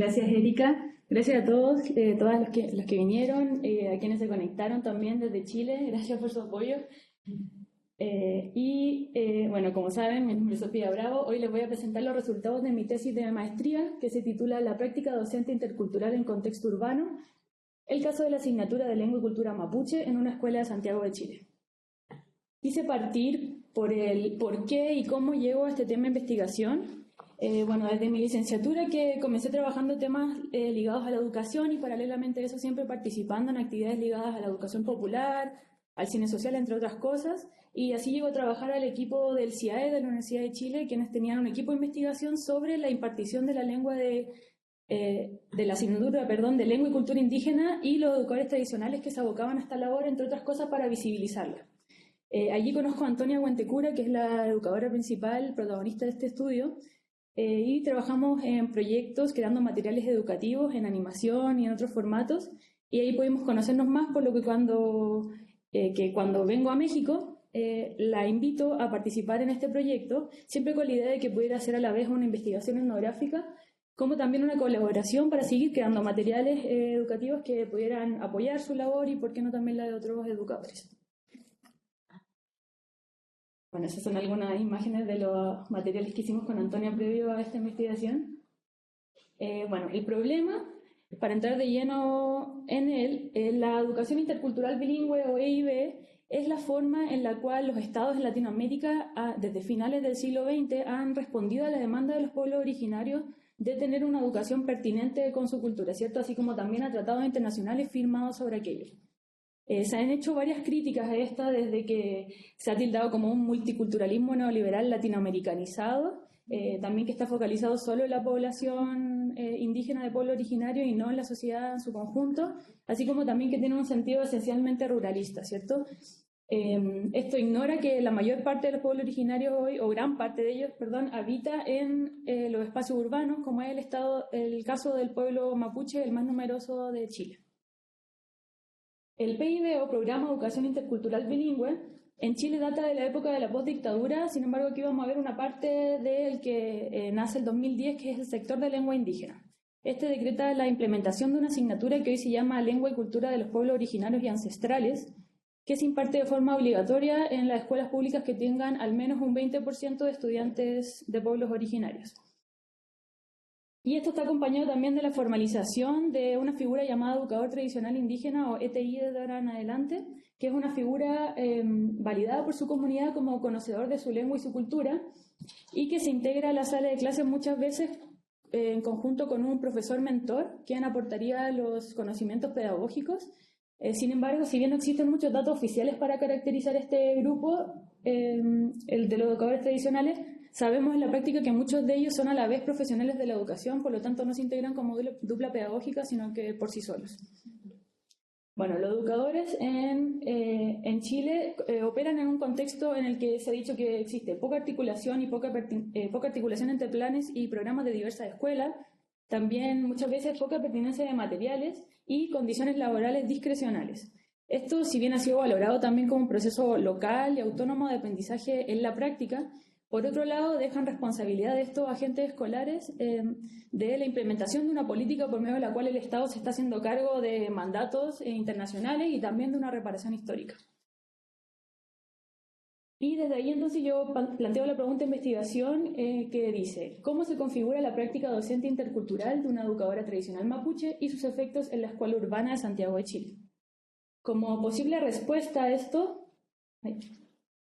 Gracias, Erika. Gracias a todos, todas los que vinieron, a quienes se conectaron también desde Chile. Gracias por su apoyo. Bueno, como saben, mi nombre es Sofía Bravo. Hoy les voy a presentar los resultados de mi tesis de maestría, que se titula La práctica docente intercultural en contexto urbano, el caso de la asignatura de lengua y cultura mapuche en una escuela de Santiago de Chile. Quise partir por el por qué y cómo llego a este tema de investigación. Bueno, desde mi licenciatura que comencé trabajando temas ligados a la educación y paralelamente a eso siempre participando en actividades ligadas a la educación popular, al cine social, entre otras cosas, y así llego a trabajar al equipo del CIAE de la Universidad de Chile, quienes tenían un equipo de investigación sobre la impartición de la lengua de la asignatura, de lengua y cultura indígena y los educadores tradicionales que se abocaban a esta labor, entre otras cosas, para visibilizarla. Allí conozco a Antonia Huentecura, que es la educadora principal, protagonista de este estudio, y trabajamos en proyectos creando materiales educativos en animación y en otros formatos, y ahí pudimos conocernos más, por lo que cuando vengo a México la invito a participar en este proyecto, siempre con la idea de que pudiera hacer a la vez una investigación etnográfica, como también una colaboración para seguir creando materiales educativos que pudieran apoyar su labor y por qué no también la de otros educadores. Bueno, esas son algunas imágenes de los materiales que hicimos con Antonia previo a esta investigación. Bueno, el problema, para entrar de lleno en él, la educación intercultural bilingüe o EIB es la forma en la cual los estados en Latinoamérica, desde finales del siglo XX, han respondido a la demanda de los pueblos originarios de tener una educación pertinente con su cultura, ¿cierto? Así como también a tratados internacionales firmados sobre aquello. Se han hecho varias críticas a esta desde que se ha tildado como un multiculturalismo neoliberal latinoamericanizado, también que está focalizado solo en la población indígena de pueblo originario y no en la sociedad en su conjunto, así como también que tiene un sentido esencialmente ruralista, ¿cierto? Esto ignora que la mayor parte de los pueblos originarios hoy, o gran parte de ellos, habita en los espacios urbanos, como es el caso del pueblo mapuche, el más numeroso de Chile. El PIB, o Programa de Educación Intercultural Bilingüe, en Chile data de la época de la postdictadura, sin embargo aquí vamos a ver una parte del que nace el 2010, que es el sector de lengua indígena. Este decreta la implementación de una asignatura que hoy se llama Lengua y Cultura de los Pueblos Originarios y Ancestrales, que se imparte de forma obligatoria en las escuelas públicas que tengan al menos un 20% de estudiantes de pueblos originarios. Y esto está acompañado también de la formalización de una figura llamada Educador Tradicional Indígena, o ETI de ahora en adelante, que es una figura validada por su comunidad como conocedor de su lengua y su cultura, y que se integra a la sala de clases muchas veces en conjunto con un profesor mentor, quien aportaría los conocimientos pedagógicos. Sin embargo, si bien no existen muchos datos oficiales para caracterizar este grupo, el de los educadores tradicionales, sabemos en la práctica que muchos de ellos son a la vez profesionales de la educación, por lo tanto no se integran como dupla pedagógica, sino que por sí solos. Bueno, los educadores en Chile operan en un contexto en el que se ha dicho que existe poca articulación y poca articulación entre planes y programas de diversas escuelas, también muchas veces poca pertinencia de materiales y condiciones laborales discrecionales. Esto, si bien ha sido valorado también como un proceso local y autónomo de aprendizaje en la práctica, por otro lado, dejan responsabilidad de estos agentes escolares de la implementación de una política por medio de la cual el Estado se está haciendo cargo de mandatos internacionales y también de una reparación histórica. Y desde ahí entonces yo planteo la pregunta de investigación que dice: ¿cómo se configura la práctica docente intercultural de una educadora tradicional mapuche y sus efectos en la escuela urbana de Santiago de Chile? Como posible respuesta a esto,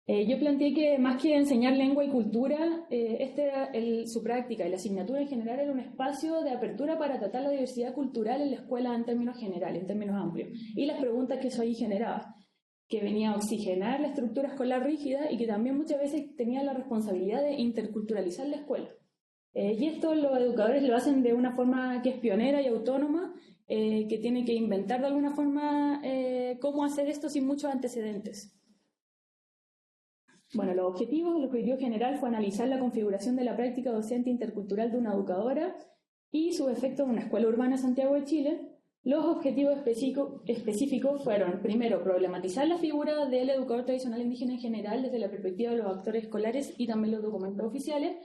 yo planteé que más que enseñar lengua y cultura, su práctica y la asignatura en general era un espacio de apertura para tratar la diversidad cultural en la escuela en términos generales, en términos amplios, y las preguntas que eso ahí generaba, que venía a oxigenar la estructura escolar rígida y que también muchas veces tenía la responsabilidad de interculturalizar la escuela. Y esto los educadores lo hacen de una forma que es pionera y autónoma, que tiene que inventar de alguna forma cómo hacer esto sin muchos antecedentes. Bueno, el objetivo general fue analizar la configuración de la práctica docente intercultural de una educadora y sus efectos en una escuela urbana de Santiago de Chile. Los objetivos específicos fueron, primero, problematizar la figura del educador tradicional indígena en general desde la perspectiva de los actores escolares y también los documentos oficiales,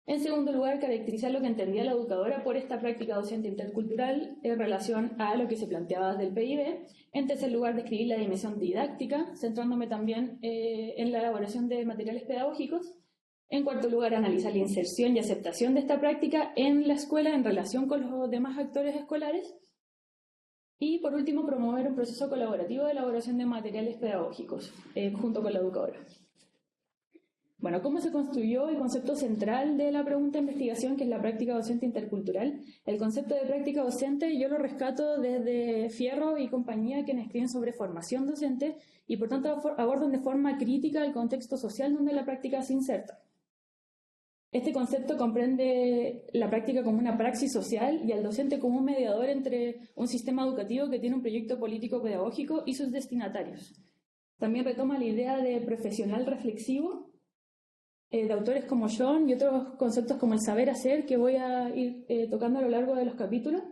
En segundo lugar, caracterizar lo que entendía la educadora por esta práctica docente intercultural en relación a lo que se planteaba desde el PIB. En tercer lugar, describir la dimensión didáctica, centrándome también en la elaboración de materiales pedagógicos. En cuarto lugar, analizar la inserción y aceptación de esta práctica en la escuela en relación con los demás actores escolares. Y por último, promover un proceso colaborativo de elaboración de materiales pedagógicos junto con la educadora. Bueno, ¿cómo se construyó el concepto central de la pregunta de investigación, que es la práctica docente intercultural? El concepto de práctica docente yo lo rescato desde Fierro y compañía, quienes escriben sobre formación docente y por tanto abordan de forma crítica el contexto social donde la práctica se inserta. Este concepto comprende la práctica como una praxis social y al docente como un mediador entre un sistema educativo que tiene un proyecto político-pedagógico y sus destinatarios. También retoma la idea de profesional reflexivo, de autores como John y otros conceptos como el saber hacer, que voy a ir tocando a lo largo de los capítulos.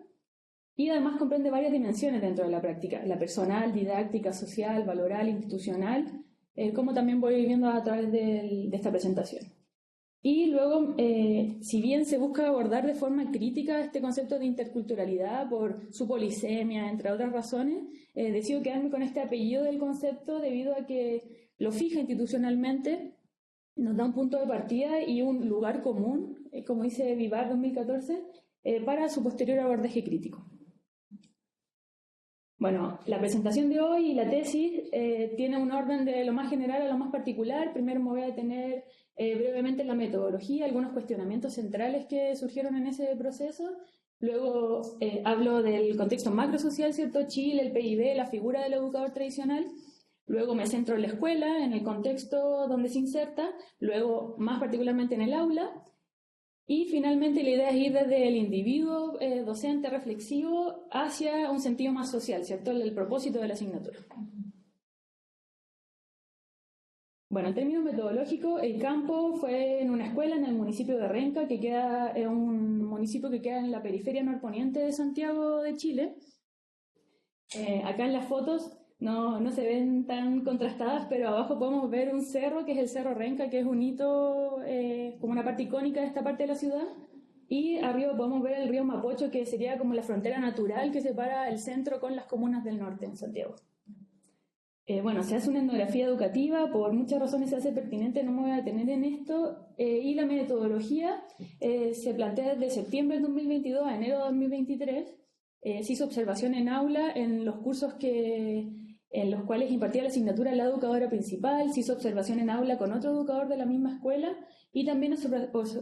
Y además comprende varias dimensiones dentro de la práctica, la personal, didáctica, social, valoral, institucional, como también voy viendo a través de esta presentación. Y luego, si bien se busca abordar de forma crítica este concepto de interculturalidad por su polisemia, entre otras razones, decido quedarme con este apellido del concepto debido a que lo fija institucionalmente, nos da un punto de partida y un lugar común, como dice Vivar 2014, para su posterior abordaje crítico. Bueno, la presentación de hoy y la tesis tiene un orden de lo más general a lo más particular. Primero me voy a detener brevemente en la metodología, algunos cuestionamientos centrales que surgieron en ese proceso. Luego hablo del contexto macrosocial, ¿cierto? Chile, el PIB, la figura del educador tradicional. Luego me centro en la escuela, en el contexto donde se inserta, luego más particularmente en el aula, y finalmente la idea es ir desde el individuo docente reflexivo hacia un sentido más social, ¿cierto? El propósito de la asignatura. Bueno, en términos metodológicos, el campo fue en una escuela en el municipio de Renca, que queda en un municipio que queda en la periferia norponiente de Santiago de Chile. Acá en las fotos no se ven tan contrastadas, pero abajo podemos ver un cerro, que es el Cerro Renca, que es un hito, como una parte icónica de esta parte de la ciudad. Y arriba podemos ver el río Mapocho, que sería como la frontera natural que separa el centro con las comunas del norte en Santiago. Bueno, se hace una etnografía educativa, por muchas razones se hace pertinente, no me voy a detener en esto, y la metodología se plantea desde septiembre del 2022 a enero de 2023. Se hizo observación en aula en los cursos en los cuales impartía la asignatura la educadora principal, se hizo observación en aula con otro educador de la misma escuela y también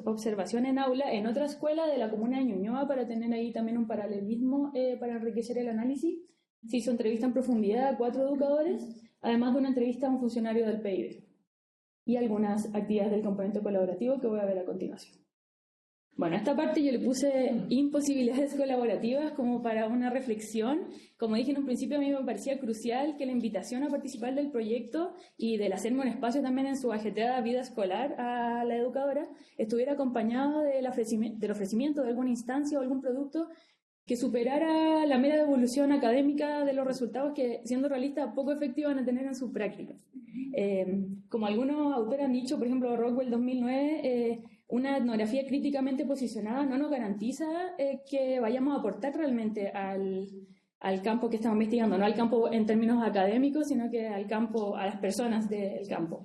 observación en aula en otra escuela de la comuna de Ñuñoa para tener ahí también un paralelismo para enriquecer el análisis. Se hizo entrevista en profundidad a 4 educadores, además de una entrevista a un funcionario del PIB y algunas actividades del componente colaborativo que voy a ver a continuación. Bueno, a esta parte yo le puse imposibilidades colaborativas como para una reflexión. Como dije en un principio, a mí me parecía crucial que la invitación a participar del proyecto y del hacerme un espacio también en su ajetreada vida escolar a la educadora estuviera acompañado del ofrecimiento de alguna instancia o algún producto que superara la mera devolución académica de los resultados que, siendo realistas, poco efectivos van a tener en su práctica. Como algunos autores han dicho, por ejemplo, Rockwell 2009, una etnografía críticamente posicionada no nos garantiza que vayamos a aportar realmente al campo que estamos investigando, no al campo en términos académicos, sino que al campo, a las personas del campo.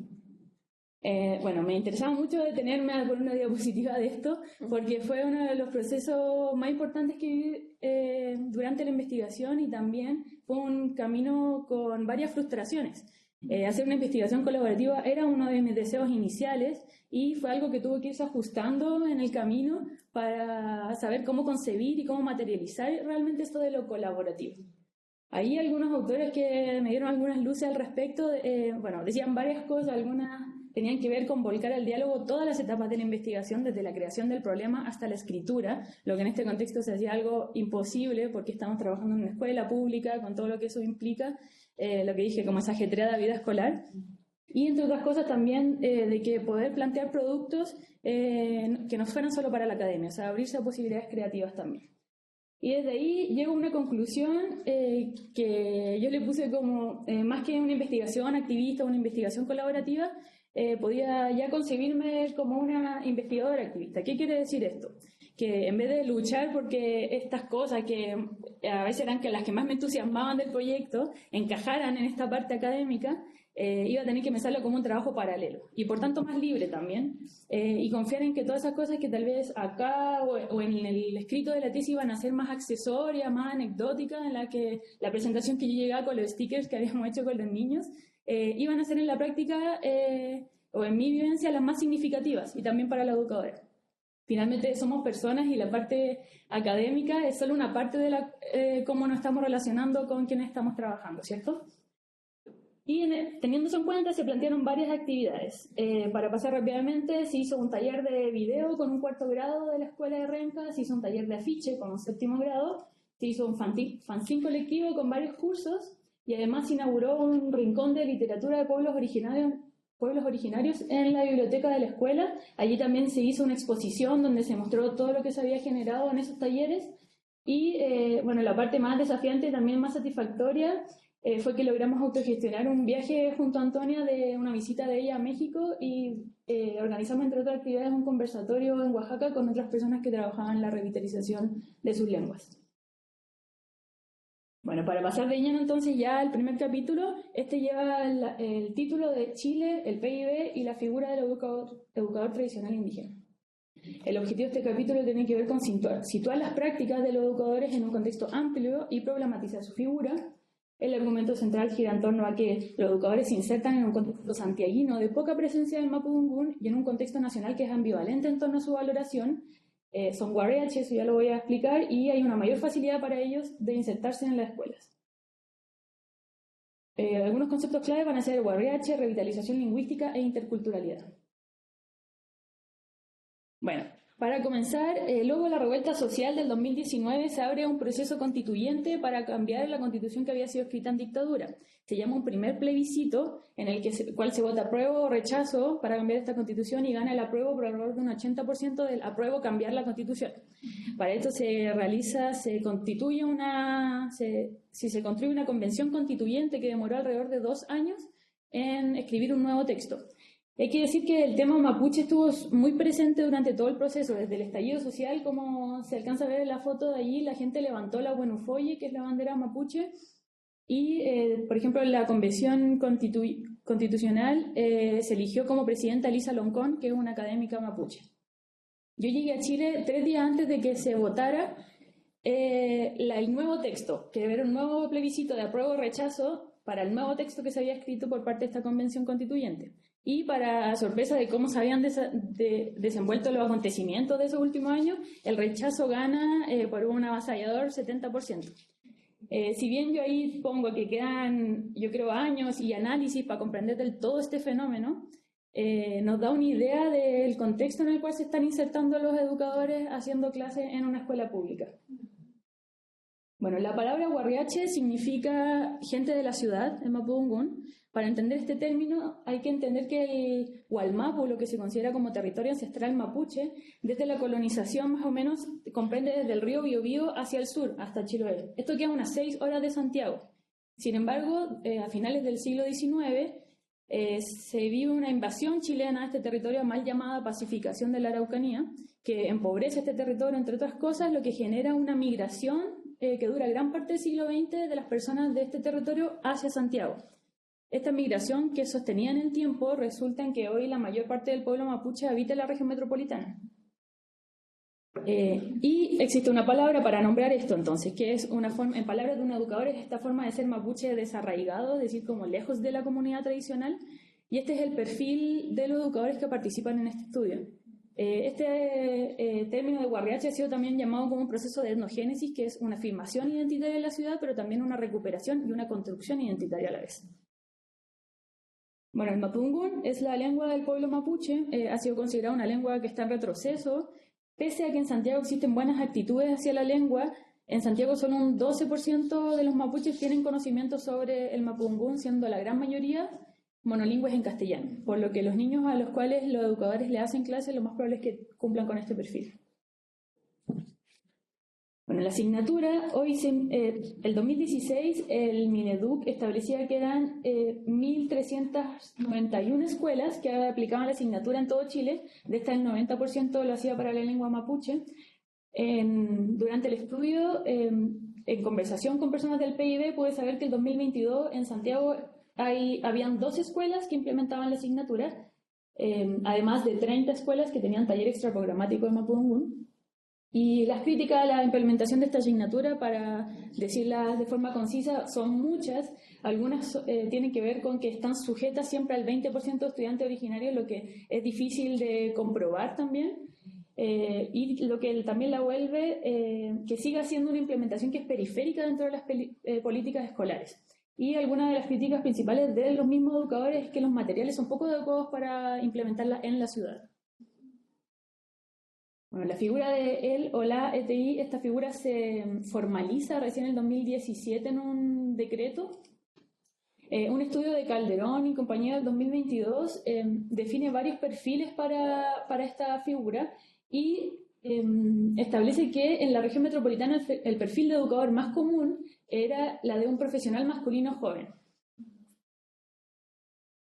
Bueno, me interesaba mucho detenerme a poner una diapositiva de esto, porque fue uno de los procesos más importantes que viví durante la investigación y también fue un camino con varias frustraciones. Hacer una investigación colaborativa era uno de mis deseos iniciales y fue algo que tuve que irse ajustando en el camino para saber cómo concebir y cómo materializar realmente esto de lo colaborativo. Ahí algunos autores que me dieron algunas luces al respecto, bueno, decían varias cosas, algunas tenían que ver con volcar al diálogo todas las etapas de la investigación, desde la creación del problema hasta la escritura, lo que en este contexto se hacía algo imposible porque estamos trabajando en una escuela pública, con todo lo que eso implica, lo que dije como esa ajetreada vida escolar. Y entre otras cosas también de que poder plantear productos que no fueran solo para la academia, o sea, abrirse a posibilidades creativas también. Y desde ahí llego a una conclusión que yo le puse como, más que una investigación activista, una investigación colaborativa, podía ya concebirme como una investigadora activista. ¿Qué quiere decir esto? Que en vez de luchar porque estas cosas que a veces eran las que más me entusiasmaban del proyecto encajaran en esta parte académica, iba a tener que pensarlo como un trabajo paralelo y por tanto más libre también, y confiar en que todas esas cosas que tal vez acá o en el escrito de la tesis iban a ser más accesorias, más anecdóticas, en la que la presentación que yo llegaba con los stickers que habíamos hecho con los niños, iban a ser en la práctica o en mi vivencia las más significativas y también para la educadora. Finalmente somos personas y la parte académica es solo una parte de cómo nos estamos relacionando con quienes estamos trabajando, ¿cierto? Y teniendo eso en cuenta, se plantearon varias actividades. Para pasar rápidamente, se hizo un taller de video con un 4º grado de la escuela de Renca, se hizo un taller de afiche con un 7º grado, se hizo un fanzine colectivo con varios cursos y además se inauguró un rincón de literatura de pueblos originarios en la biblioteca de la escuela. Allí también se hizo una exposición donde se mostró todo lo que se había generado en esos talleres. Y bueno, la parte más desafiante y también más satisfactoria fue que logramos autogestionar un viaje junto a Antonia de una visita de ella a México y organizamos, entre otras actividades, un conversatorio en Oaxaca con otras personas que trabajaban en la revitalización de sus lenguas. Bueno, para pasar de lleno entonces ya al primer capítulo, este lleva el título de Chile, el PIB y la figura del educador tradicional indígena. El objetivo de este capítulo tiene que ver con situar las prácticas de los educadores en un contexto amplio y problematizar su figura. El argumento central gira en torno a que los educadores se insertan en un contexto santiaguino de poca presencia del mapudungún y en un contexto nacional que es ambivalente en torno a su valoración. Son guarriaches, eso ya lo voy a explicar, y hay una mayor facilidad para ellos de insertarse en las escuelas. Algunos conceptos clave van a ser guarriache, revitalización lingüística e interculturalidad. Bueno, para comenzar, luego de la revuelta social del 2019 se abre un proceso constituyente para cambiar la constitución que había sido escrita en dictadura. Se llama un primer plebiscito en el cual se vota apruebo o rechazo para cambiar esta constitución y gana el apruebo por alrededor de un 80% del apruebo cambiar la constitución. Para esto se construye una convención constituyente que demoró alrededor de 2 años en escribir un nuevo texto. Hay que decir que el tema mapuche estuvo muy presente durante todo el proceso, desde el estallido social, como se alcanza a ver en la foto de allí, la gente levantó la Buenufoye, que es la bandera mapuche, y, por ejemplo, en la convención constitucional se eligió como presidenta Elisa Loncón, que es una académica mapuche. Yo llegué a Chile 3 días antes de que se votara el nuevo texto, que era un nuevo plebiscito de apruebo o rechazo para el nuevo texto que se había escrito por parte de esta convención constituyente. Y para sorpresa de cómo se habían desenvuelto los acontecimientos de esos últimos años, el rechazo gana por un avasallador 70%. Si bien yo ahí pongo que quedan, yo creo, años y análisis para comprender del todo este fenómeno, nos da una idea del contexto en el cual se están insertando los educadores haciendo clases en una escuela pública. Bueno, la palabra guarriache significa gente de la ciudad en mapudungún. Para entender este término hay que entender que el Gualmapu, lo que se considera como territorio ancestral mapuche, desde la colonización más o menos comprende desde el río Biobío hacia el sur, hasta Chiloé. Esto queda unas 6 horas de Santiago. Sin embargo, a finales del siglo XIX se vive una invasión chilena a este territorio mal llamada pacificación de la Araucanía, que empobrece este territorio, entre otras cosas, lo que genera una migración que dura gran parte del siglo XX de las personas de este territorio hacia Santiago. Esta migración que sostenía en el tiempo resulta en que hoy la mayor parte del pueblo mapuche habita en la región metropolitana. Y existe una palabra para nombrar esto entonces, que es una forma, en palabras de un educador, es esta forma de ser mapuche desarraigado, es decir, como lejos de la comunidad tradicional, y este es el perfil de los educadores que participan en este estudio. Este término de guarriache ha sido también llamado como un proceso de etnogénesis, que es una afirmación identitaria de la ciudad, pero también una recuperación y una construcción identitaria a la vez. Bueno, el mapudungún es la lengua del pueblo mapuche, ha sido considerada una lengua que está en retroceso, pese a que en Santiago existen buenas actitudes hacia la lengua. En Santiago solo un 12% de los mapuches tienen conocimiento sobre el mapudungún, siendo la gran mayoría monolingües en castellano, por lo que los niños a los cuales los educadores le hacen clases lo más probable es que cumplan con este perfil. Bueno, la asignatura, el 2016, el Mineduc establecía que eran 1.391 escuelas que aplicaban la asignatura en todo Chile. De estas, el 90% lo hacía para la lengua mapuche. Durante el estudio, en conversación con personas del PIB, pude saber que el 2022 en Santiago habían 2 escuelas que implementaban la asignatura, además de 30 escuelas que tenían taller extraprogramático de Mapudungun. Y las críticas a la implementación de esta asignatura, para decirlas de forma concisa, son muchas. Algunas tienen que ver con que están sujetas siempre al 20% de estudiantes originarios, lo que es difícil de comprobar también. Y lo que también la vuelve que siga siendo una implementación que es periférica dentro de las políticas escolares. Y algunas de las críticas principales de los mismos educadores es que los materiales son poco adecuados para implementarla en la ciudad. Bueno, la figura de él o la ETI, esta figura se formaliza recién en el 2017 en un decreto. Un estudio de Calderón y compañía del 2022 define varios perfiles para esta figura y establece que en la región metropolitana el perfil de educador más común era la de un profesional masculino joven.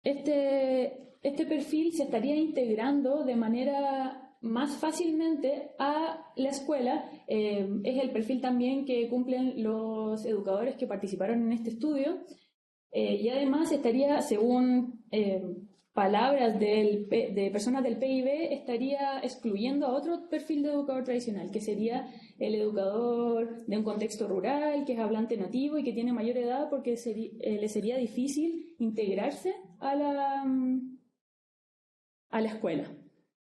Este perfil se estaría integrando de manera más fácilmente a la escuela. Es el perfil también que cumplen los educadores que participaron en este estudio. Y además estaría, según palabras de personas del PIB, estaría excluyendo a otro perfil de educador tradicional, que sería el educador de un contexto rural, que es hablante nativo y que tiene mayor edad, porque le sería difícil integrarse a la escuela.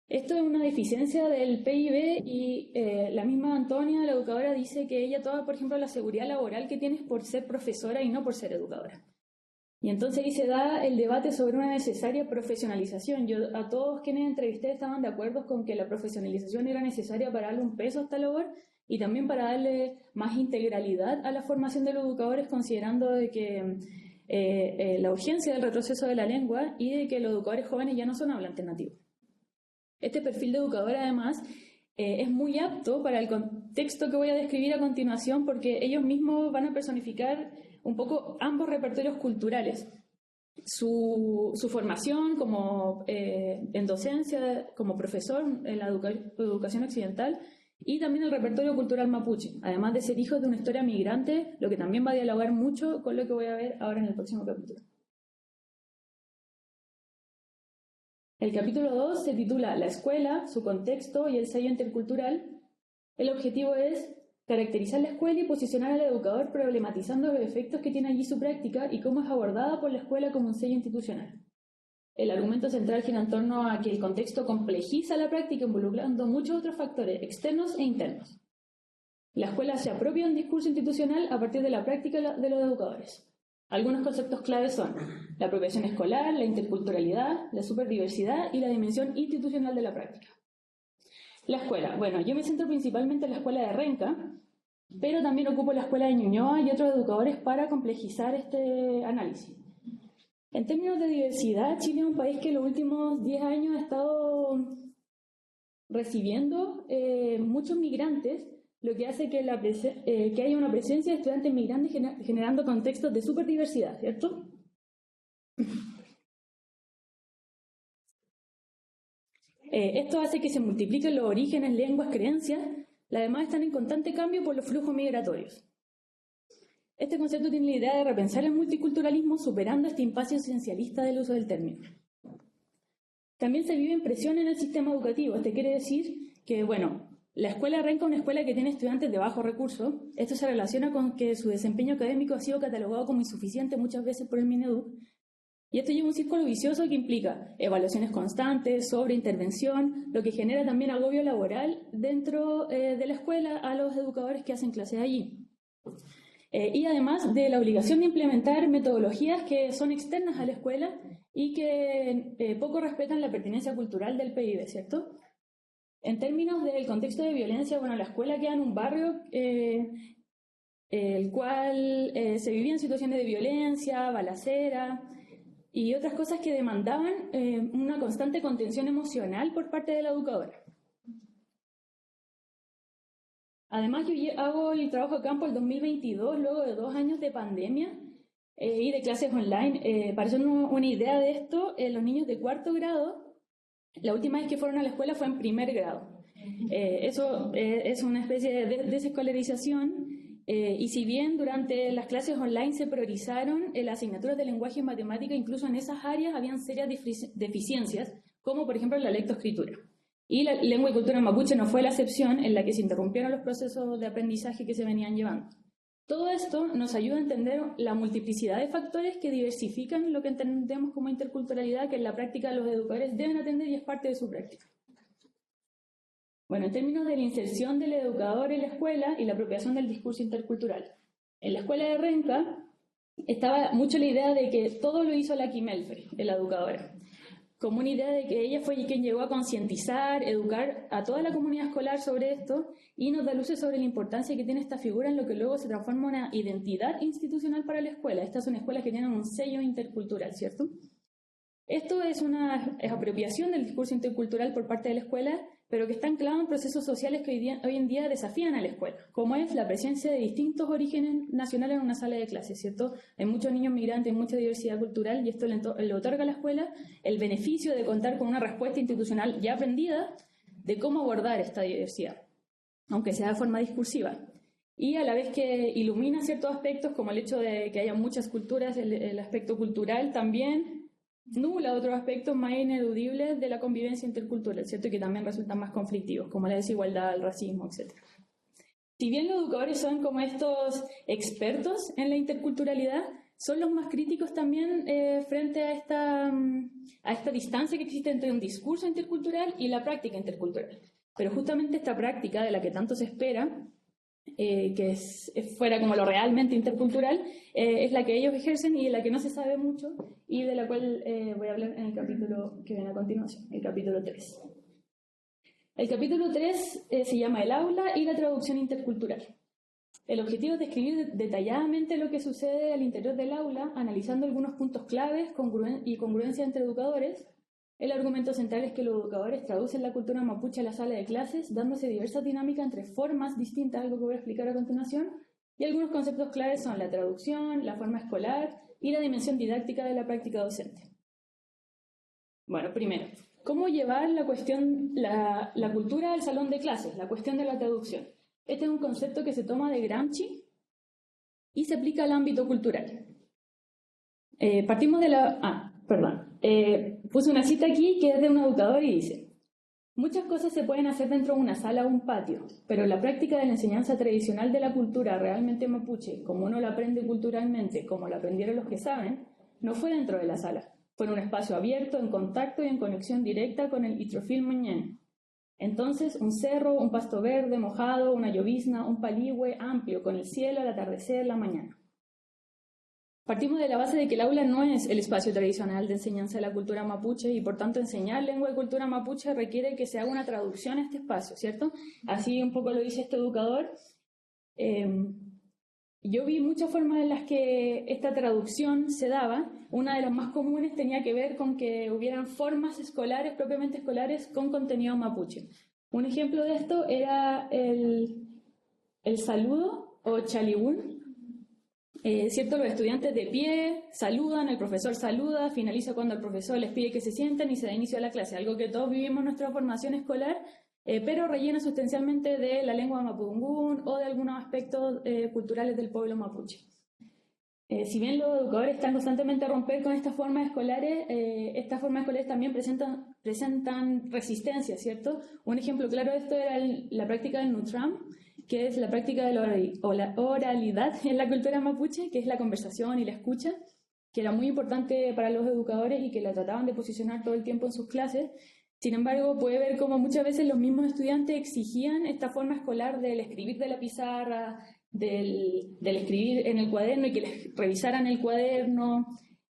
Esto es una deficiencia del PIB y la misma Antonia, la educadora, dice que ella toda, por ejemplo, la seguridad laboral que tiene es por ser profesora y no por ser educadora. Y entonces ahí se da el debate sobre una necesaria profesionalización. Yo a todos quienes entrevisté estaban de acuerdo con que la profesionalización era necesaria para darle un peso a esta labor y también para darle más integralidad a la formación de los educadores, considerando de que la urgencia del retroceso de la lengua y de que los educadores jóvenes ya no son hablantes nativos. Este perfil de educador, además, es muy apto para el contexto que voy a describir a continuación, porque ellos mismos van a personificar un poco ambos repertorios culturales. Su formación como en docencia, como profesor en la educación occidental, y también el repertorio cultural mapuche, además de ser hijos de una historia migrante, lo que también va a dialogar mucho con lo que voy a ver ahora en el próximo capítulo. El capítulo 2 se titula La escuela, su contexto y el sello intercultural. El objetivo es caracterizar la escuela y posicionar al educador problematizando los efectos que tiene allí su práctica y cómo es abordada por la escuela como un sello institucional. El argumento central gira en torno a que el contexto complejiza la práctica involucrando muchos otros factores externos e internos. La escuela se apropia de un discurso institucional a partir de la práctica de los educadores. Algunos conceptos claves son la apropiación escolar, la interculturalidad, la superdiversidad y la dimensión institucional de la práctica. La escuela. Bueno, yo me centro principalmente en la escuela de Renca, pero también ocupo la escuela de Ñuñoa y otros educadores para complejizar este análisis. En términos de diversidad, Chile es un país que en los últimos 10 años ha estado recibiendo muchos migrantes, lo que hace que haya una presencia de estudiantes migrantes generando contextos de superdiversidad, ¿cierto? Esto hace que se multipliquen los orígenes, lenguas, creencias. Además están en constante cambio por los flujos migratorios. Este concepto tiene la idea de repensar el multiculturalismo superando este impasse esencialista del uso del término. También se vive presión en el sistema educativo. Esto quiere decir que, bueno, la escuela Renca es una escuela que tiene estudiantes de bajos recursos. Esto se relaciona con que su desempeño académico ha sido catalogado como insuficiente muchas veces por el Mineduc. Y esto lleva un círculo vicioso que implica evaluaciones constantes, sobreintervención, lo que genera también agobio laboral dentro de la escuela a los educadores que hacen clases allí. Y además de la obligación de implementar metodologías que son externas a la escuela y que poco respetan la pertinencia cultural del PIB, ¿cierto? En términos del contexto de violencia, bueno, la escuela queda en un barrio el cual se vivía en situaciones de violencia, balacera y otras cosas que demandaban una constante contención emocional por parte de la educadora. Además, yo hago el trabajo de campo el 2022, luego de 2 años de pandemia y de clases online. Para hacer una idea de esto, los niños de 4º grado, la última vez que fueron a la escuela fue en 1.er grado. Eso es una especie de desescolarización. Y si bien durante las clases online se priorizaron las asignaturas de lenguaje y matemática, incluso en esas áreas habían serias deficiencias, como por ejemplo la lectoescritura. Y la lengua y cultura mapuche no fue la excepción en la que se interrumpieron los procesos de aprendizaje que se venían llevando. Todo esto nos ayuda a entender la multiplicidad de factores que diversifican lo que entendemos como interculturalidad, que en la práctica los educadores deben atender y es parte de su práctica. Bueno, en términos de la inserción del educador en la escuela y la apropiación del discurso intercultural. En la escuela de Renca estaba mucho la idea de que todo lo hizo la Quimelfe, la educadora, como una idea de que ella fue quien llegó a concientizar, educar a toda la comunidad escolar sobre esto y nos da luces sobre la importancia que tiene esta figura en lo que luego se transforma en una identidad institucional para la escuela. Estas son escuelas que tienen un sello intercultural, ¿cierto? Esto es una apropiación del discurso intercultural por parte de la escuela, pero que está anclado en procesos sociales que hoy en día desafían a la escuela, como es la presencia de distintos orígenes nacionales en una sala de clases, ¿cierto? Hay muchos niños migrantes, hay mucha diversidad cultural y esto le otorga a la escuela el beneficio de contar con una respuesta institucional ya aprendida de cómo abordar esta diversidad, aunque sea de forma discursiva. Y a la vez que ilumina ciertos aspectos, como el hecho de que haya muchas culturas, el aspecto cultural también nula otros aspectos más ineludibles de la convivencia intercultural, ¿cierto? Que también resultan más conflictivos, como la desigualdad, el racismo, etc. Si bien los educadores son como estos expertos en la interculturalidad, son los más críticos también frente a esta distancia que existe entre un discurso intercultural y la práctica intercultural. Pero justamente esta práctica de la que tanto se espera, que fuera como lo realmente intercultural, es la que ellos ejercen y de la que no se sabe mucho y de la cual voy a hablar en el capítulo que viene a continuación, el capítulo 3. El capítulo 3 se llama El aula y la traducción intercultural. El objetivo es describir detalladamente lo que sucede al interior del aula, analizando algunos puntos claves y congruencia entre educadores. El argumento central es que los educadores traducen la cultura mapuche a la sala de clases, dándose diversas dinámicas entre formas distintas, algo que voy a explicar a continuación, y algunos conceptos claves son la traducción, la forma escolar y la dimensión didáctica de la práctica docente. Bueno, primero, ¿cómo llevar la cultura al salón de clases? La cuestión de la traducción. Este es un concepto que se toma de Gramsci y se aplica al ámbito cultural. Partimos de la... puse una cita aquí que es de un educador y dice: muchas cosas se pueden hacer dentro de una sala o un patio, pero la práctica de la enseñanza tradicional de la cultura realmente mapuche, como uno la aprende culturalmente, como la aprendieron los que saben, no fue dentro de la sala. Fue en un espacio abierto, en contacto y en conexión directa con el Itrofil Mañén. Entonces, un cerro, un pasto verde, mojado, una llovizna, un paligüe amplio, con el cielo, el atardecer, la mañana. Partimos de la base de que el aula no es el espacio tradicional de enseñanza de la cultura mapuche y por tanto enseñar lengua y cultura mapuche requiere que se haga una traducción a este espacio, ¿cierto? Así un poco lo dice este educador. Yo vi muchas formas en las que esta traducción se daba. Una de las más comunes tenía que ver con que hubieran formas escolares, propiamente escolares, con contenido mapuche. Un ejemplo de esto era el saludo o chalibún. ¿Cierto? Los estudiantes de pie saludan, el profesor saluda, finaliza cuando el profesor les pide que se sienten y se da inicio a la clase, algo que todos vivimos en nuestra formación escolar, pero rellena sustancialmente de la lengua mapudungún o de algunos aspectos culturales del pueblo mapuche. Si bien los educadores están constantemente a romper con estas formas escolares también presentan resistencia, ¿cierto? Un ejemplo claro de esto era la práctica del Nutram, que es la práctica de la oralidad en la cultura mapuche, que es la conversación y la escucha, que era muy importante para los educadores y que la trataban de posicionar todo el tiempo en sus clases. Sin embargo, puede ver cómo muchas veces los mismos estudiantes exigían esta forma escolar del escribir de la pizarra, del escribir en el cuaderno y que les revisaran el cuaderno,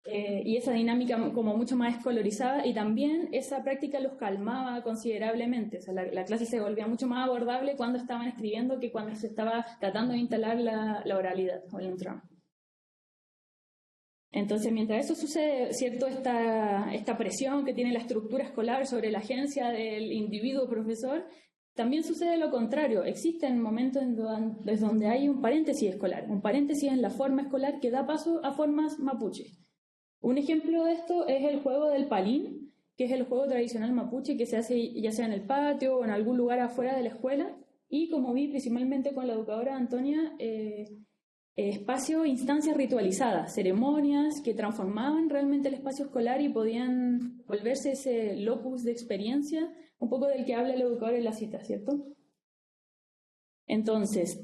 y esa dinámica como mucho más escolarizada, y también esa práctica los calmaba considerablemente. O sea, la clase se volvía mucho más abordable cuando estaban escribiendo que cuando se estaba tratando de instalar la oralidad o el entrama. Entonces, mientras eso sucede, ¿cierto? Esta presión que tiene la estructura escolar sobre la agencia del individuo profesor, También sucede lo contrario, existen momentos donde hay un paréntesis escolar, un paréntesis en la forma escolar que da paso a formas mapuche. Un ejemplo de esto es el juego del palín, que es el juego tradicional mapuche que se hace ya sea en el patio o en algún lugar afuera de la escuela, y como vi principalmente con la educadora Antonia, instancias ritualizadas, ceremonias que transformaban realmente el espacio escolar y podían volverse ese locus de experiencia, un poco del que habla el educador en la cita, ¿cierto? Entonces,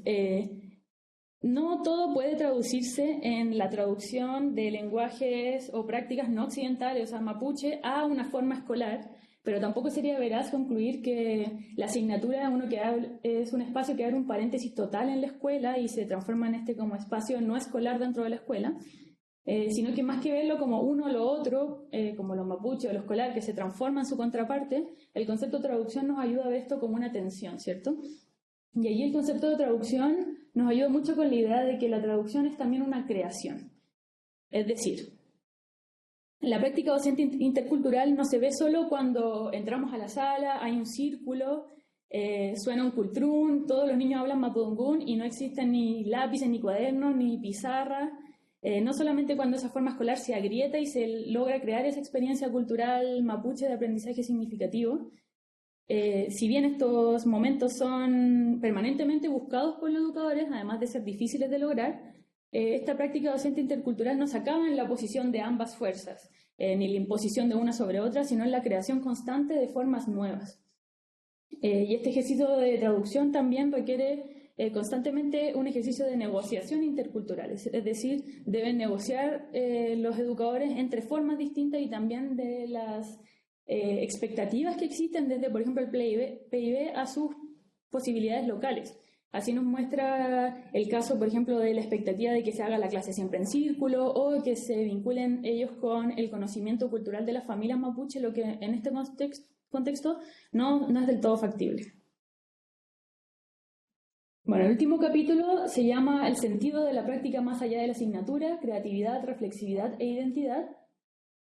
no todo puede traducirse en la traducción de lenguajes o prácticas no occidentales, o sea, mapuche, a una forma escolar, pero tampoco sería veraz concluir que la asignatura es un espacio que abre un paréntesis total en la escuela y se transforma en este como espacio no escolar dentro de la escuela, sino que más que verlo como uno o lo otro, como lo mapuche o lo escolar, que se transforma en su contraparte, el concepto de traducción nos ayuda a ver esto como una tensión, ¿cierto? Y allí el concepto de traducción nos ayuda mucho con la idea de que la traducción es también una creación. Es decir, la práctica docente intercultural no se ve solo cuando entramos a la sala, hay un círculo, suena un cultrún, todos los niños hablan mapudungún y no existen ni lápices, ni cuadernos, ni pizarra. No solamente cuando esa forma escolar se agrieta y se logra crear esa experiencia cultural mapuche de aprendizaje significativo. Si bien estos momentos son permanentemente buscados por los educadores, además de ser difíciles de lograr, esta práctica docente intercultural no se acaba en la posición de ambas fuerzas, ni la imposición de una sobre otra, sino en la creación constante de formas nuevas. Y este ejercicio de traducción también requiere constantemente un ejercicio de negociación intercultural, es decir, deben negociar los educadores entre formas distintas y también de las expectativas que existen desde, por ejemplo, el PIB a sus posibilidades locales. Así nos muestra el caso, por ejemplo, de la expectativa de que se haga la clase siempre en círculo o que se vinculen ellos con el conocimiento cultural de las familias mapuche, lo que en este contexto no es del todo factible. Bueno, el último capítulo se llama El sentido de la práctica más allá de la asignatura, creatividad, reflexividad e identidad.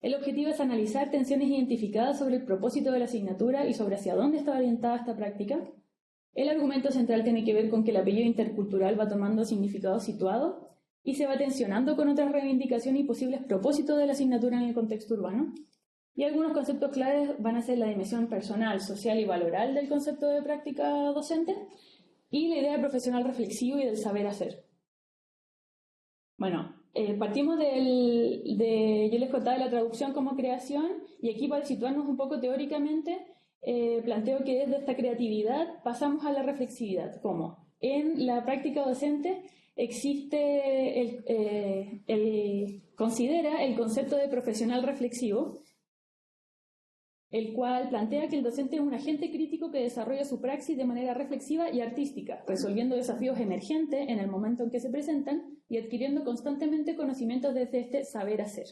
El objetivo es analizar tensiones identificadas sobre el propósito de la asignatura y sobre hacia dónde está orientada esta práctica. El argumento central tiene que ver con que el apellido intercultural va tomando significado situado y se va tensionando con otras reivindicaciones y posibles propósitos de la asignatura en el contexto urbano. Y algunos conceptos claves van a ser la dimensión personal, social y valoral del concepto de práctica docente y la idea del profesional reflexivo y del saber hacer. Bueno, partimos yo les contaba de la traducción como creación, y aquí para situarnos un poco teóricamente, planteo que desde esta creatividad pasamos a la reflexividad. ¿Cómo? En la práctica docente considera el concepto de profesional reflexivo, el cual plantea que el docente es un agente crítico que desarrolla su praxis de manera reflexiva y artística, resolviendo desafíos emergentes en el momento en que se presentan y adquiriendo constantemente conocimientos desde este saber hacer.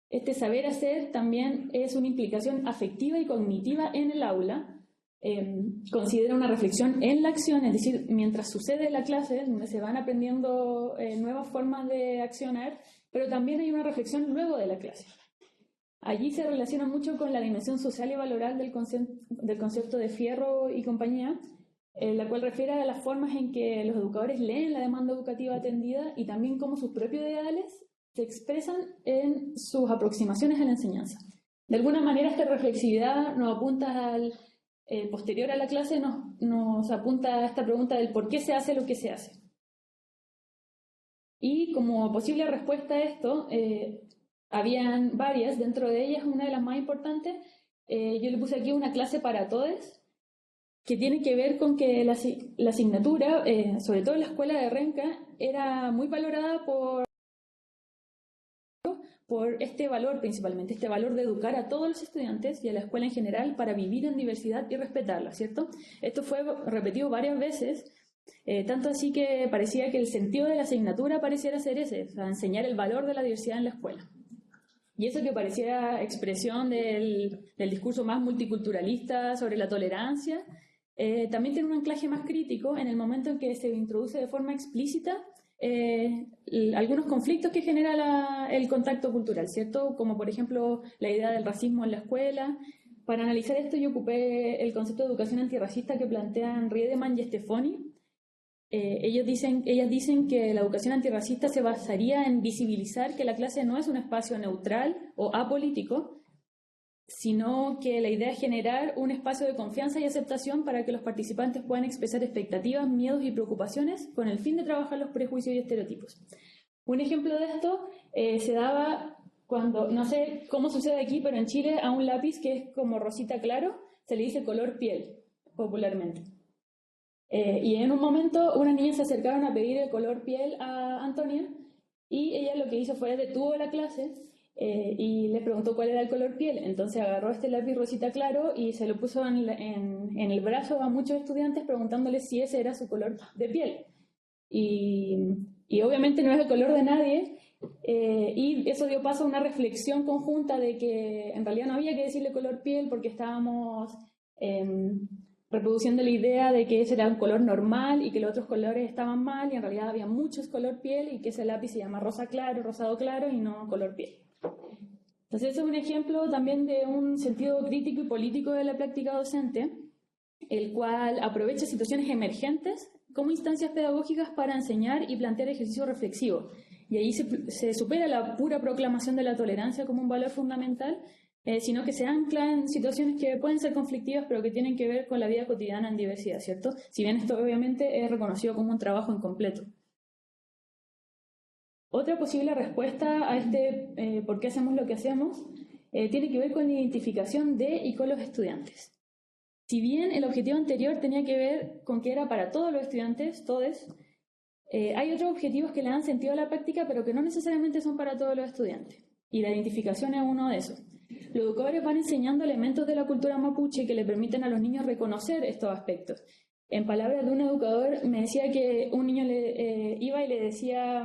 Este saber hacer también es una implicación afectiva y cognitiva en el aula. Considera una reflexión en la acción, es decir, mientras sucede la clase, donde se van aprendiendo nuevas formas de accionar, pero también hay una reflexión luego de la clase. Allí se relaciona mucho con la dimensión social y valoral del concepto de Fierro y compañía, la cual refiere a las formas en que los educadores leen la demanda educativa atendida y también cómo sus propios ideales se expresan en sus aproximaciones a la enseñanza. De alguna manera, esta reflexividad nos apunta posterior a la clase, nos apunta a esta pregunta del por qué se hace lo que se hace. Y como posible respuesta a esto, habían varias, dentro de ellas una de las más importantes, yo le puse aquí una clase para todos, que tiene que ver con que la asignatura, sobre todo en la escuela de Renca, era muy valorada por este valor principalmente, este valor de educar a todos los estudiantes y a la escuela en general para vivir en diversidad y respetarla, ¿cierto? Esto fue repetido varias veces, tanto así que parecía que el sentido de la asignatura pareciera ser ese, o sea, enseñar el valor de la diversidad en la escuela. Y eso que pareciera expresión del discurso más multiculturalista sobre la tolerancia, también tiene un anclaje más crítico en el momento en que se introduce de forma explícita algunos conflictos que genera el contacto cultural, ¿cierto? Como por ejemplo la idea del racismo en la escuela, para analizar esto yo ocupé el concepto de educación antirracista que plantean Riedemann y Stefani. Ellas dicen que la educación antirracista se basaría en visibilizar que la clase no es un espacio neutral o apolítico, sino que la idea es generar un espacio de confianza y aceptación para que los participantes puedan expresar expectativas, miedos y preocupaciones con el fin de trabajar los prejuicios y estereotipos. Un ejemplo de esto se daba cuando, no sé cómo sucede aquí, pero en Chile a un lápiz que es como rosita claro se le dice color piel, popularmente. Y en un momento unas niñas se acercaron a pedir el color piel a Antonia y ella lo que hizo fue detuvo la clase y le preguntó cuál era el color piel. Entonces agarró este lápiz rosita claro y se lo puso en el brazo a muchos estudiantes preguntándoles si ese era su color de piel. Y obviamente no es el color de nadie, y eso dio paso a una reflexión conjunta de que en realidad no había que decirle color piel porque estábamos reproduciendo la idea de que ese era un color normal y que los otros colores estaban mal, y en realidad había muchos color piel y que ese lápiz se llama rosa claro, rosado claro y no color piel. Entonces ese es un ejemplo también de un sentido crítico y político de la práctica docente, el cual aprovecha situaciones emergentes como instancias pedagógicas para enseñar y plantear ejercicios reflexivos. Y ahí se supera la pura proclamación de la tolerancia como un valor fundamental, sino que se ancla en situaciones que pueden ser conflictivas, pero que tienen que ver con la vida cotidiana en diversidad, ¿cierto? Si bien esto obviamente es reconocido como un trabajo incompleto. Otra posible respuesta a este por qué hacemos lo que hacemos tiene que ver con la identificación de y con los estudiantes. Si bien el objetivo anterior tenía que ver con que era para todos los estudiantes, todes, hay otros objetivos que le dan sentido a la práctica, pero que no necesariamente son para todos los estudiantes. Y la identificación es uno de esos. Los educadores van enseñando elementos de la cultura mapuche que le permiten a los niños reconocer estos aspectos. En palabras de un educador, me decía que un niño iba y le decía,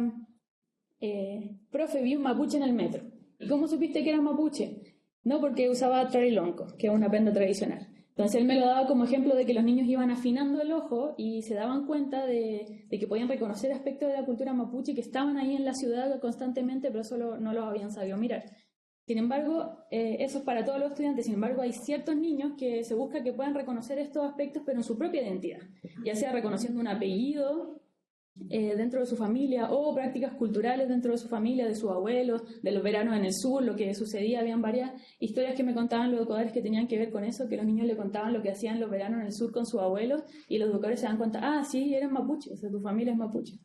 profe, vi un mapuche en el metro. ¿Y cómo supiste que era mapuche? No, porque usaba trarilonco, que es una prenda tradicional. Entonces él me lo daba como ejemplo de que los niños iban afinando el ojo y se daban cuenta de que podían reconocer aspectos de la cultura mapuche que estaban ahí en la ciudad constantemente, pero solo no los habían sabido mirar. Sin embargo, eso es para todos los estudiantes. Sin embargo, hay ciertos niños que se busca que puedan reconocer estos aspectos, pero en su propia identidad, ya sea reconociendo un apellido dentro de su familia o prácticas culturales dentro de su familia, de sus abuelos, de los veranos en el sur, lo que sucedía. Habían varias historias que me contaban los educadores que tenían que ver con eso, que los niños le contaban lo que hacían los veranos en el sur con sus abuelos y los educadores se dan cuenta, ah, sí, eres mapuche, o sea, tu familia es mapuche.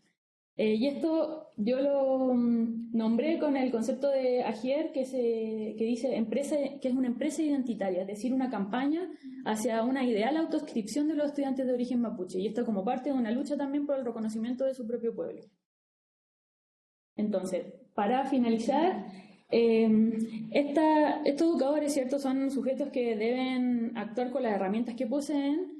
Y esto yo lo nombré con el concepto de Agier, que dice empresa, que es una empresa identitaria, es decir, una campaña hacia una ideal autoscripción de los estudiantes de origen mapuche, y esto como parte de una lucha también por el reconocimiento de su propio pueblo. Entonces, para finalizar, estos educadores, ¿cierto?, son sujetos que deben actuar con las herramientas que poseen.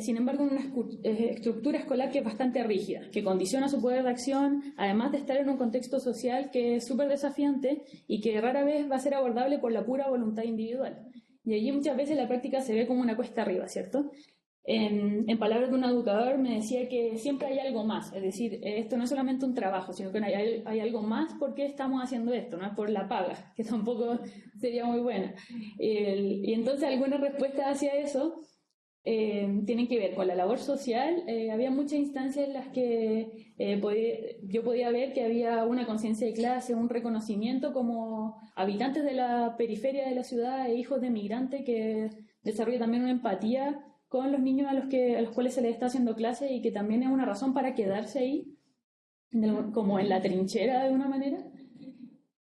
Sin embargo, una estructura escolar que es bastante rígida, que condiciona su poder de acción, además de estar en un contexto social que es súper desafiante y que rara vez va a ser abordable por la pura voluntad individual. Y allí muchas veces la práctica se ve como una cuesta arriba, ¿cierto? En palabras de un educador me decía que siempre hay algo más, es decir, esto no es solamente un trabajo, sino que hay algo más por qué estamos haciendo esto, no es por la paga, que tampoco sería muy buena. Y entonces algunas respuestas hacia eso tienen que ver con la labor social. Había muchas instancias en las que yo podía ver que había una conciencia de clase, un reconocimiento como habitantes de la periferia de la ciudad e hijos de migrantes que desarrolla también una empatía con los niños a los cuales se les está haciendo clase y que también es una razón para quedarse ahí, como en la trinchera de una manera.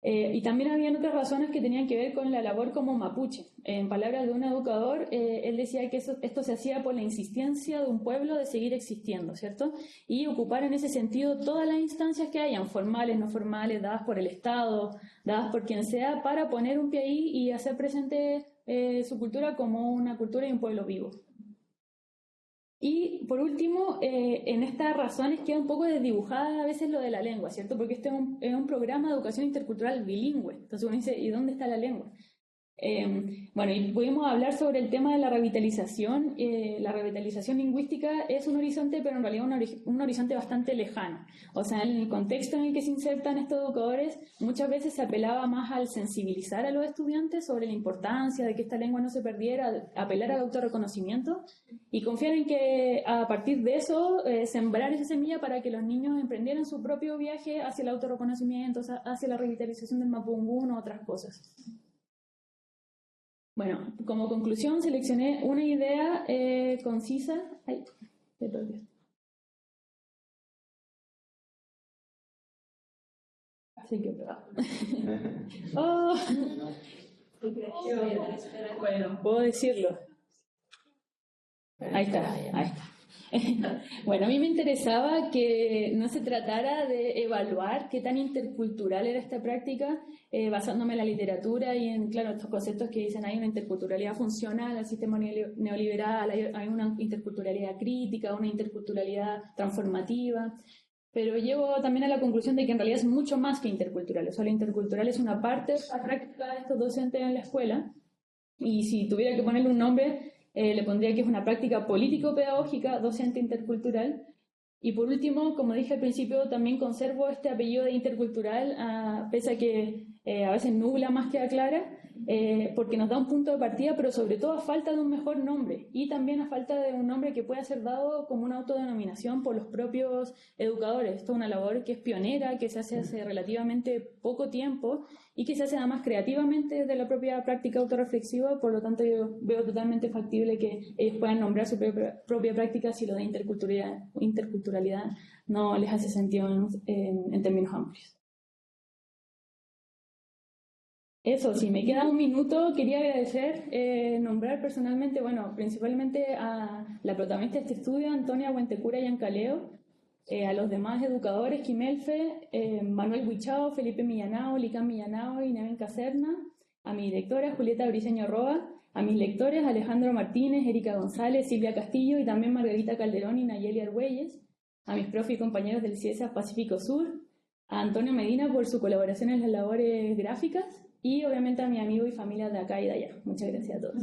Y también habían otras razones que tenían que ver con la labor como mapuche. En palabras de un educador, él decía que esto se hacía por la insistencia de un pueblo de seguir existiendo, ¿cierto? Y ocupar en ese sentido todas las instancias que hayan, formales, no formales, dadas por el Estado, dadas por quien sea, para poner un pie ahí y hacer presente su cultura como una cultura y un pueblo vivo. Y por último, en estas razones queda un poco desdibujada a veces lo de la lengua, ¿cierto? Porque este es un programa de educación intercultural bilingüe. Entonces uno dice, ¿y dónde está la lengua? Bueno, y pudimos hablar sobre el tema de la revitalización. La revitalización lingüística es un horizonte, pero en realidad un horizonte bastante lejano. O sea, en el contexto en el que se insertan estos educadores, muchas veces se apelaba más al sensibilizar a los estudiantes sobre la importancia de que esta lengua no se perdiera, apelar al autorreconocimiento y confiar en que a partir de eso sembrar esa semilla para que los niños emprendieran su propio viaje hacia el autorreconocimiento, hacia la revitalización del mapudungún o otras cosas. Bueno, como conclusión seleccioné una idea concisa. Ay, te perdí. Así que oh. Bueno, puedo decirlo. Ahí está, ahí está. Bueno, a mí me interesaba que no se tratara de evaluar qué tan intercultural era esta práctica, basándome en la literatura y en, claro, estos conceptos que dicen hay una interculturalidad funcional al sistema neoliberal, hay una interculturalidad crítica, una interculturalidad transformativa, pero llego también a la conclusión de que en realidad es mucho más que intercultural. O sea, lo intercultural es una parte de la práctica de estos docentes en la escuela, y si tuviera que ponerle un nombre, le pondría que es una práctica político-pedagógica docente intercultural. Y por último, como dije al principio, también conservo este apellido de intercultural, pese a que a veces nubla más que aclara, porque nos da un punto de partida, pero sobre todo a falta de un mejor nombre y también a falta de un nombre que pueda ser dado como una autodenominación por los propios educadores. Esto es una labor que es pionera, que se hace hace relativamente poco tiempo y que se hace además creativamente desde la propia práctica autorreflexiva, por lo tanto yo veo totalmente factible que ellos puedan nombrar su propia práctica si lo de interculturalidad no les hace sentido en términos amplios. Eso, si me queda un minuto, quería agradecer, nombrar personalmente, bueno, principalmente a la protagonista de este estudio, Antonia Huentecura Yancaleo, a los demás educadores, Quimelfe, Manuel Huichao, Felipe Millanao, Lican Millanao y Neven Caserna, a mi directora, Julieta Briceño Roa, a mis lectores, Alejandro Martínez, Erika González, Silvia Castillo y también Margarita Calderón y Nayeli Argüelles, a mis profes y compañeros del CIESA Pacífico Sur, a Antonio Medina por su colaboración en las labores gráficas y obviamente a mi amigo y familia de acá y de allá. Muchas gracias a todos.